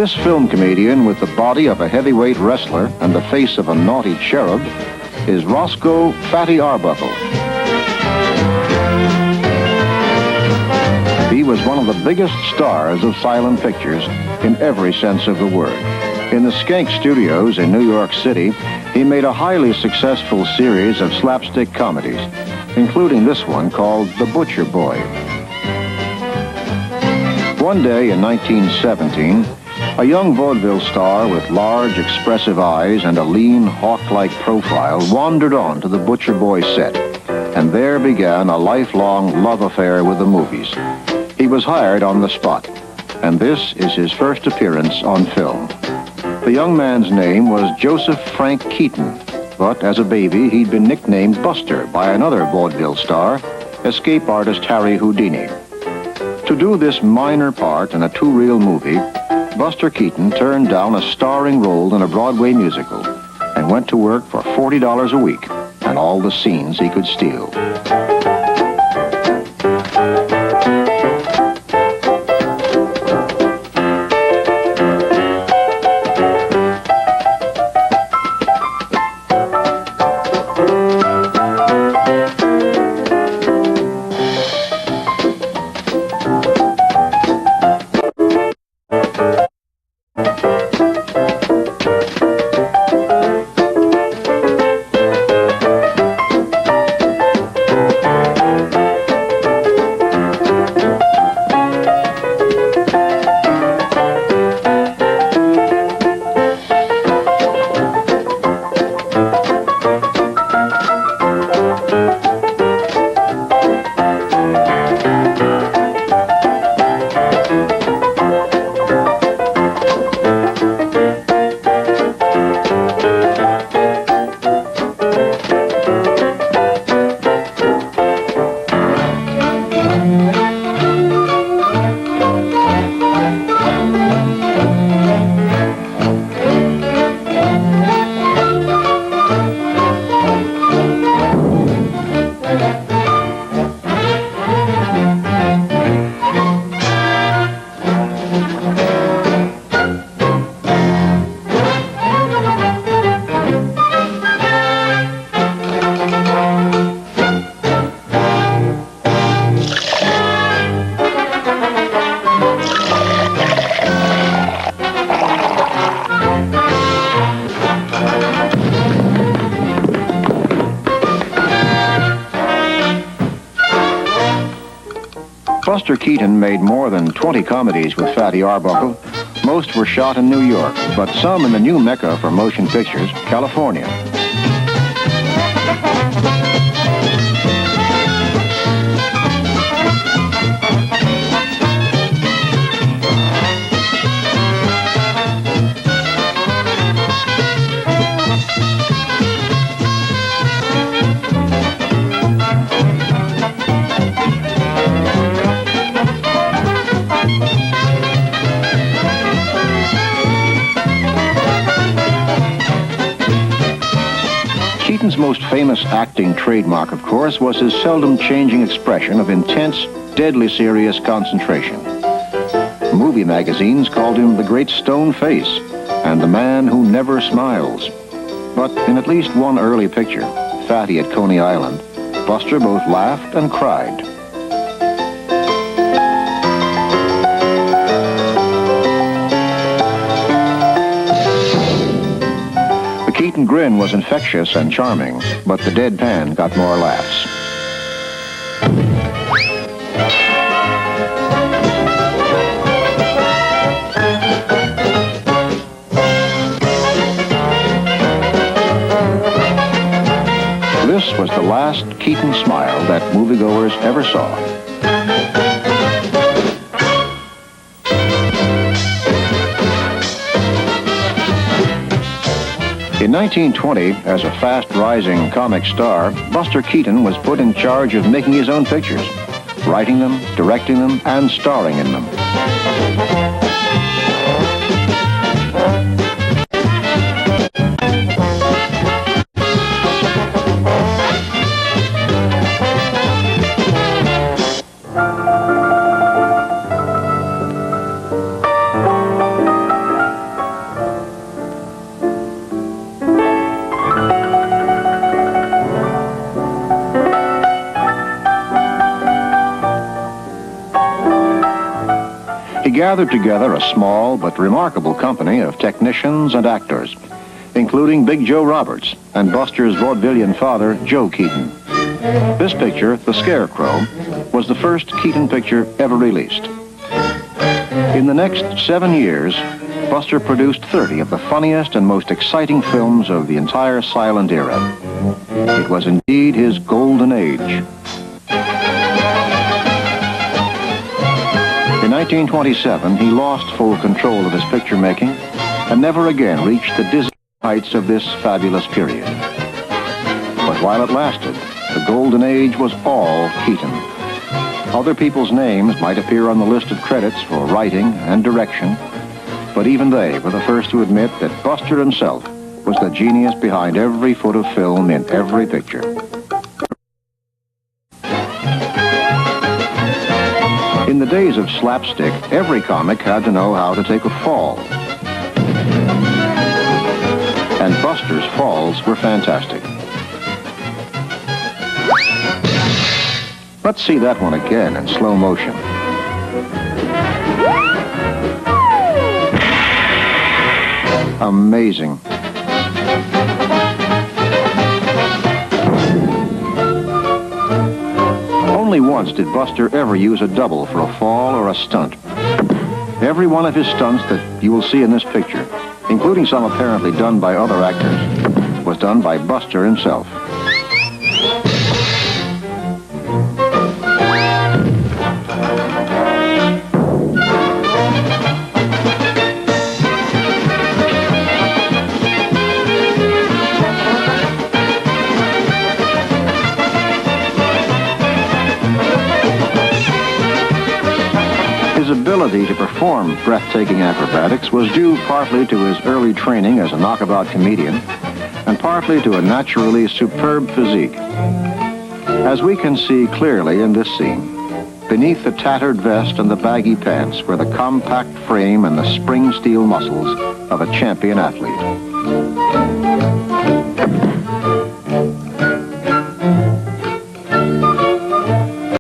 This film comedian with the body of a heavyweight wrestler and the face of a naughty cherub is Roscoe Fatty Arbuckle. He was one of the biggest stars of silent pictures in every sense of the word. In the Skank Studios in New York City, he made a highly successful series of slapstick comedies, including this one called The Butcher Boy. One day in 1917, a young vaudeville star with large, expressive eyes and a lean, hawk-like profile wandered on to the Butcher Boy set, and there began a lifelong love affair with the movies. He was hired on the spot, and this is his first appearance on film. The young man's name was Joseph Frank Keaton, but as a baby, he'd been nicknamed Buster by another vaudeville star, escape artist Harry Houdini. To do this minor part in a two-reel movie, Buster Keaton turned down a starring role in a Broadway musical and went to work for $40 a week and all the scenes he could steal. Buster Keaton made more than 20 comedies with Fatty Arbuckle. Most were shot in New York, but some in the new mecca for motion pictures, California. Keaton's most famous acting trademark, of course, was his seldom changing expression of intense, deadly serious concentration. Movie magazines called him the Great Stone Face and the Man Who Never Smiles. But in at least one early picture, Fatty at Coney Island, Buster both laughed and cried. The Keaton grin was infectious and charming, but the deadpan got more laughs. This was the last Keaton smile that moviegoers ever saw. In 1920, as a fast-rising comic star, Buster Keaton was put in charge of making his own pictures, writing them, directing them, and starring in them. gathered together a small but remarkable company of technicians and actors, including Big Joe Roberts and Buster's vaudevillian father, Joe Keaton. This picture, The Scarecrow, was the first Keaton picture ever released. In the next 7 years, Buster produced 30 of the funniest and most exciting films of the entire silent era. It was indeed his golden age. In 1927, he lost full control of his picture making and never again reached the dizzying heights of this fabulous period. But while it lasted, the golden age was all Keaton. Other people's names might appear on the list of credits for writing and direction, but even they were the first to admit that Buster himself was the genius behind every foot of film in every picture. In the days of slapstick, every comic had to know how to take a fall. And Buster's falls were fantastic. Let's see that one again in slow motion. Amazing. Only once did Buster ever use a double for a fall or a stunt. Every one of his stunts that you will see in this picture, including some apparently done by other actors, was done by Buster himself. His ability to perform breathtaking acrobatics was due partly to his early training as a knockabout comedian and partly to a naturally superb physique. As we can see clearly in this scene, beneath the tattered vest and the baggy pants were the compact frame and the spring steel muscles of a champion athlete.